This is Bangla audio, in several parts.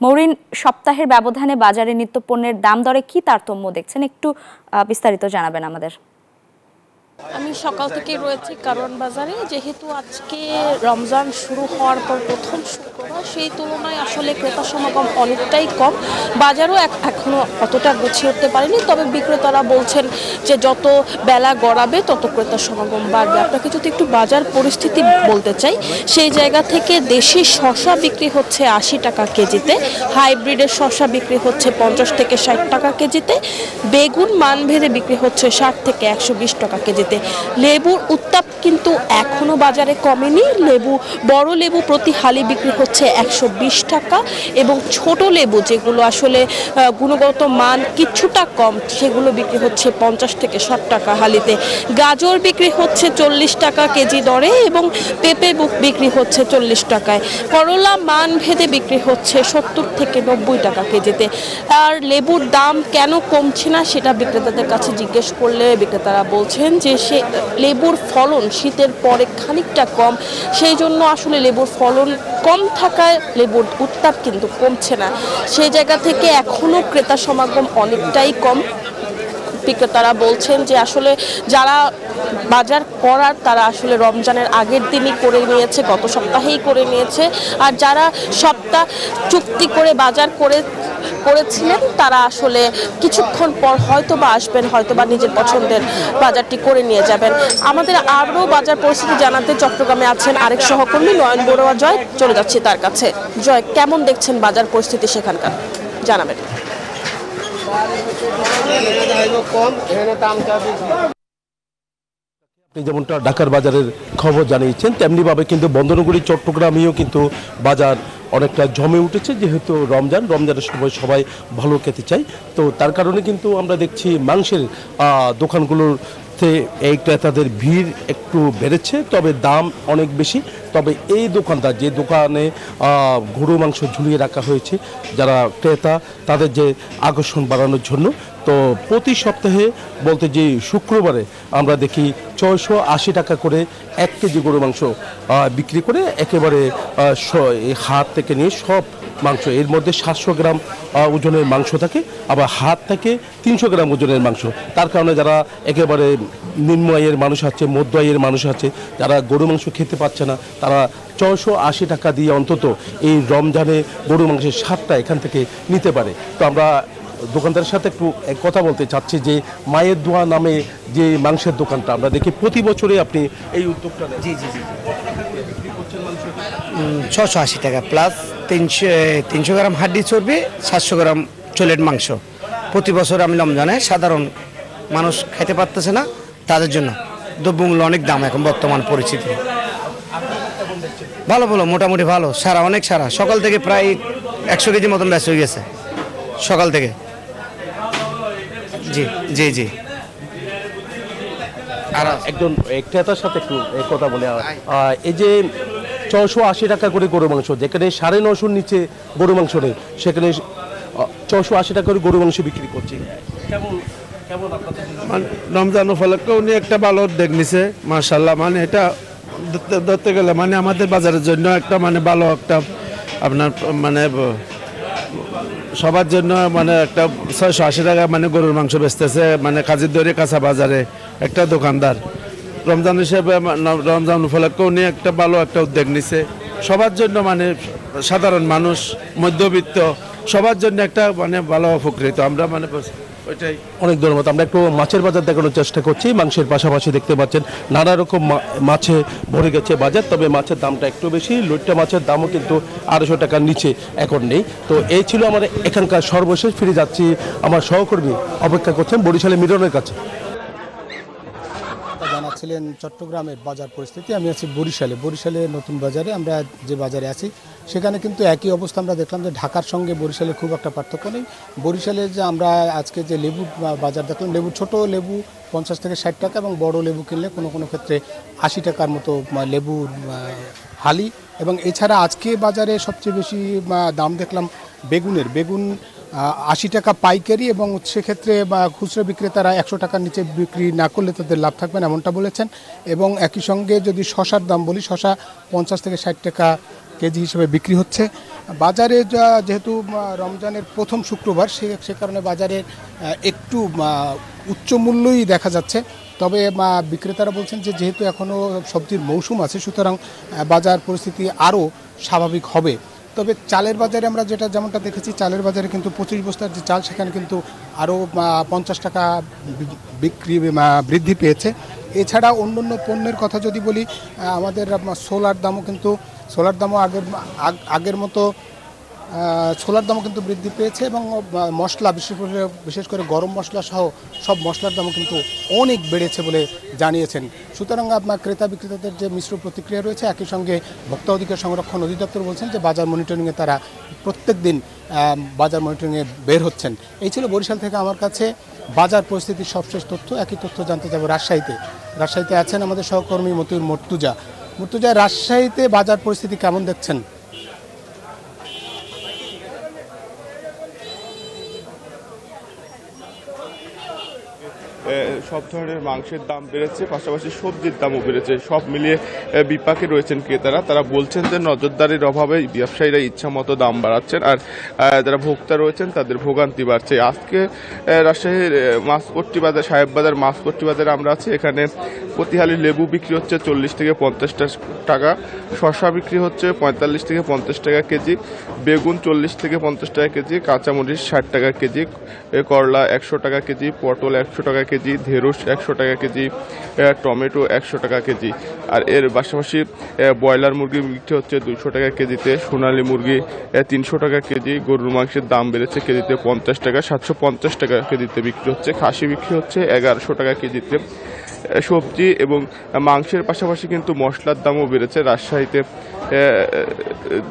মৌরিন, সপ্তাহের ব্যবধানে বাজারে নিত্যপণ্যের দাম দরে কি তারতম্য দেখছেন, একটু বিস্তারিত জানাবেন আমাদের। আমি সকাল থেকে রয়েছি কারওয়ান বাজারে। যেহেতু আজকে রমজান শুরু হওয়ার পর প্রথম শুক্রবার, সেই তুলনায় আসলে ক্রেতা সমাগম অনেকটাই কম। বাজারও এখনো অতটা গুছিয়ে উঠতে পারেনি, তবে বিক্রেতারা বলছেন যে যত বেলা গড়াবে তত ক্রেতা সমাগম বাড়বে। আপনাকে যদি একটু বাজার পরিস্থিতি বলতে চাই, সেই জায়গা থেকে দেশি শসা বিক্রি হচ্ছে 80 টাকা কেজিতে, হাইব্রিডের শসা বিক্রি হচ্ছে 50 থেকে 60 টাকা কেজিতে, বেগুন মানভেদে বিক্রি হচ্ছে 60 থেকে 120 টাকা কেজিতে। লেবুর উত্তাপ কিন্তু এখনো বাজারে কমেনি। বড় লেবু প্রতি হালি বিক্রি হচ্ছে 120 টাকা, এবং ছোট লেবু যেগুলো আসলে গুণগত মান কিছুটা কম, সেগুলো বিক্রি হচ্ছে 50 থেকে 60 টাকা হালিতে। গাজর বিক্রি হচ্ছে 40 টাকা কেজি দরে, এবং পেঁপে বিক্রি হচ্ছে 40 টাকায়। করলা মান ভেদে বিক্রি হচ্ছে 70 থেকে 90 টাকা কেজিতে। আর লেবুর দাম কেন কমছে না সেটা বিক্রেতাদের কাছে জিজ্ঞেস করলে বিক্রেতারা বলছেন যে লেবুর ফলন শীতের পরে খানিকটা কম, সেই জন্য আসলে লেবুর ফলন কম থাকায় লেবুর উত্তাপ কিন্তু কমছে না। সেই জায়গা থেকে এখনো ক্রেতা সমাগম অনেকটাই কম। বিক্রেতারা বলছেন যে আসলে যারা বাজার করার তারা আসলে রমজানের আগের দিনই করে নিয়েছে, গত সপ্তাহেই করে নিয়েছে, আর যারা সপ্তাহ চুক্তি করে বাজার করেছিলেন তারা আসলে কিছুক্ষণ পর হয়তোবা আসবেন, হয়তোবা নিজের পছন্দের বাজারটি করে নিয়ে যাবেন। আমাদের আরও বাজার পরিস্থিতি জানাতে চট্টগ্রামে আছেন আরেক সহকর্মী নয়ন বড়ুয়া জয়, চলে যাচ্ছি তার কাছে। জয়, কেমন দেখছেন বাজার পরিস্থিতি সেখানকার, জানাবেন। আপনি যেমনটা ঢাকার বাজারের খবর জানিয়েছেন, তেমনিভাবে কিন্তু বন্দরনগরী চট্টগ্রামেও কিন্তু বাজার অনেকটা জমে উঠেছে। যেহেতু রমজানের সময় সবাই ভালো খেতে চায়, তো তার কারণে কিন্তু আমরা দেখছি মাংসের দোকানগুলোতে এই ক্রেতাদের ভিড় একটু বেড়েছে, তবে দাম অনেক বেশি। তবে এই দোকানদার যে দোকানে গরু মাংস ঝুলিয়ে রাখা হয়েছে, যারা ক্রেতা তাদের যে আকর্ষণ বাড়ানোর জন্য, তো প্রতি সপ্তাহে বলতে যে শুক্রবারে আমরা দেখি 680 টাকা করে 1 কেজি গরু মাংস বিক্রি করে, একেবারে হাত থেকে নিয়ে সব মাংস, এর মধ্যে 700 গ্রাম ওজনের মাংস থাকে, আবার হাত থেকে 300 গ্রাম ওজনের মাংস। তার কারণে যারা একেবারে নিম্ন আয়ের মানুষ আছে, মধ্য আয়ের মানুষ আছে, যারা গরু মাংস খেতে পারছে না, তারা 680 টাকা দিয়ে অন্তত এই রমজানে গরু মাংসের স্বাদটা এখান থেকে নিতে পারে। তো আমরা দোকানদারের সাথে একটু কথা বলতে চাচ্ছি যে মায়ের দোয়া নামে যে মাংসের দোকানটা আমরা দেখি প্রতি বছরে আপনি এই উদ্যোগটা নেন। জি 680 টাকা প্লাস 300 গ্রাম হাড্ডি চর্বি, 700 গ্রাম চোলের মাংস। প্রতি বছর আমি রমজানে সাধারণ মানুষ খেতে পারতেছে না, তাদের জন্য দ্রব্যমূল্য অনেক দাম এখন বর্তমান পরিস্থিতি। ভালো মোটামুটি ভালো, অনেক সারা সকাল থেকে প্রায় 100 কেজি মতন ব্যাস হয়ে গেছে সকাল থেকে। জি আর একজন ক্রেতার সাথে একটু কথা বলে, এই যে 680 টাকা করে গরু মাংস, যেখানে 950 নিচে গরু মাংস নেই, সেখানে 680 টাকা করে গরু মাংস বিক্রি করছে, কেমন রমজান উপলক্ষে উনি একটা ভালো উদ্যোগ নিছে মাশাআল্লাহ। মানে এটা ধরতে গেলে মানে আমাদের বাজারের জন্য একটা মানে ভালো একটা আপনার মানে সবার জন্য মানে একটা 680 টাকা মানে গরুর মাংস বেচতেছে, মানে কাজীর দরে কাঁচা বাজারে একটা দোকানদার। রমজান হিসেবে রমজান উপলক্ষে উনি একটা ভালো একটা উদ্যোগ নিছে সবার জন্য, মানে সাধারণ মানুষ, মধ্যবিত্ত সবার জন্য একটা মানে ভালো উপকৃত আমরা, মানে ওইটাই। অনেক ধন্যবাদ। আমরা একটু মাছের বাজার দেখানোর চেষ্টা করছি। মাংসের পাশাপাশি দেখতে পাচ্ছেন নানা রকম মাছে ভরে গেছে বাজার, তবে মাছের দামটা একটু বেশি। লইট্টা মাছের দামও কিন্তু 250 টাকার নিচে এখন নেই। তো এই ছিল আমার এখানকার সর্বশেষ। ফিরে যাচ্ছি, আমার সহকর্মী অপেক্ষা করছেন বরিশালের মিরনের কাছে। জানাচ্ছিলেন চট্টগ্রামের বাজার পরিস্থিতি। আমি আছি বরিশালে নতুন বাজারে। আমরা যে বাজারে আছি সেখানে কিন্তু একই অবস্থা আমরা দেখলাম যে ঢাকার সঙ্গে বরিশালে খুব একটা পার্থক্য নেই। বরিশালে যে আমরা আজকে যে লেবু বাজার দেখলাম, ছোট লেবু 50 থেকে 60 টাকা, এবং বড় লেবু কিনলে কোনো ক্ষেত্রে 80 টাকার মতো লেবু হালি। এবং এছাড়া আজকে বাজারে সবচেয়ে বেশি দাম দেখলাম বেগুন 80 টাকা পাইকারি, এবং সেক্ষেত্রে খুচরো বিক্রেতারা 100 টাকার নিচে বিক্রি না করলে তাদের লাভ থাকবে না, এমনটা বলেছেন। এবং একই সঙ্গে যদি শশার দাম বলি, শশা 50 থেকে 60 টাকা কেজি হিসেবে বিক্রি হচ্ছে। বাজারে যেহেতু রমজানের প্রথম শুক্রবার সে কারণে বাজারে একটু উচ্চ মূল্যই দেখা যাচ্ছে। তবে বিক্রেতারা বলছেন যে যেহেতু এখনও সবজির মৌসুম আছে, সুতরাং বাজার পরিস্থিতি আরও স্বাভাবিক হবে। তবে চালের বাজারে আমরা যেমনটা দেখেছি, চালের বাজারে কিন্তু 25 বস্তার যে চাল সেখানে কিন্তু আরও 50 টাকা বৃদ্ধি পেয়েছে। এছাড়া অন্যান্য পণ্যের কথা যদি বলি, আমাদের সোলার দামও আগের মতো ছোলার দামও কিন্তু বৃদ্ধি পেয়েছে এবং মশলা বিশেষ করে গরম মশলা সহ সব মশলার দামও কিন্তু অনেক বেড়েছে বলে জানিয়েছেন। সুতরাং আপনার ক্রেতা বিক্রেতাদের যে মিশ্র প্রতিক্রিয়া রয়েছে, একই সঙ্গে ভোক্তা অধিকার সংরক্ষণ অধিদপ্তর বলছেন যে বাজার মনিটরিংয়ে তারা প্রত্যেক দিন বাজার মনিটরিংয়ে বের হচ্ছেন। এই ছিল বরিশাল থেকে আমার কাছে বাজার পরিস্থিতির সবশেষ তথ্য। একই তথ্য জানতে যাব রাজশাহীতে আছেন আমাদের সহকর্মী মর্তুজা। রাজশাহীতে বাজার পরিস্থিতি কেমন দেখছেন? সব ধরনের মাংসের দাম বেড়েছে, পাশাপাশি সবজির দামও বেড়েছে। সব মিলিয়ে বিপাকে রয়েছেন ক্রেতারা। তারা বলছেন যে নজরদারির অভাবে ব্যবসায়ীরা ইচ্ছা মতো দাম বাড়াচ্ছেন, আর যারা ভোক্তা রয়েছেন তাদের ভোগান্তি বাড়ছে। আজকে রাজশাহীর মাছপট্টি বাজার, সাহেব বাজার মাছপট্টি বাজারে আমরা আছি। এখানে প্রতি হালি লেবু বিক্রি হচ্ছে 40 থেকে 50 টাকা, শসা বিক্রি হচ্ছে 45 থেকে 50 টাকা কেজি, বেগুন 40 থেকে 50 টাকা কেজি, কাঁচামরিচ 60 টাকা কেজি, করলা 100 টাকা কেজি, পটল 100 টাকা কেজি, ঢেঁড়স 100 টাকা কেজি, টমেটো 100 টাকা কেজি। আর এর পাশাপাশি ব্রয়লার মুরগি বিক্রি হচ্ছে 200 টাকা কেজিতে, সোনালী মুরগি 300 টাকা কেজি, গরুর মাংসের দাম বেড়েছে কেজিতে 50 টাকা, 750 টাকা কেজিতে বিক্রি হচ্ছে, খাসি বিক্রি হচ্ছে 1100 টাকা কেজিতে। সবজি এবং মাংসের পাশাপাশি কিন্তু মশলার দামও বেড়েছে।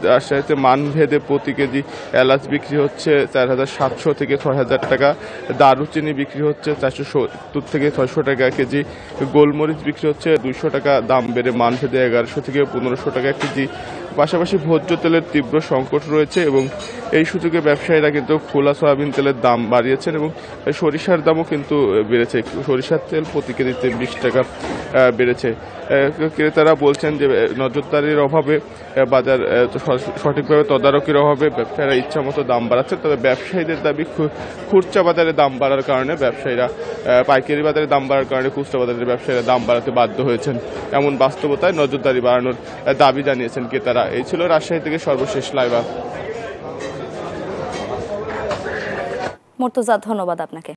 রাজশাহীতে মানভেদে প্রতি কেজি এলাচ বিক্রি হচ্ছে 4700 থেকে 6000 টাকা, দারুচিনি বিক্রি হচ্ছে 470 থেকে 600 টাকা কেজি, গোলমরিচ বিক্রি হচ্ছে 200 টাকা, দাম বেড়ে মানভেদে 1100 থেকে 1500 টাকা কেজি। পাশাপাশি ভোজ্য তেলের তীব্র সংকট রয়েছে এবং এই সুযোগে ব্যবসায়ীরা কিন্তু খোলা সয়াবিন তেলের দাম বাড়িয়েছেন এবং সরিষার দামও কিন্তু বেড়েছে। সরিষার তেল প্রতি কেজিতে 20 টাকা বেড়েছে। ক্রেতারা বলছেন যে নজরদারির অভাবে, বাজার সঠিকভাবে তদারকির অভাবে ব্যবসায়ীরা ইচ্ছা মতো দাম বাড়াচ্ছে। তবে ব্যবসায়ীদের দাবি খুচরা বাজারে দাম বাড়ার কারণে ব্যবসায়ীরা, পাইকারি বাজারে দাম বাড়ার কারণে খুচরা বাজারের ব্যবসায়ীরা দাম বাড়াতে বাধ্য হয়েছেন। এমন বাস্তবতায় নজরদারি বাড়ানোর দাবি জানিয়েছেন ক্রেতারা। এই ছিল রাজশাহী থেকে সর্বশেষ লাইভ। মর্তুজা, ধন্যবাদ আপনাকে।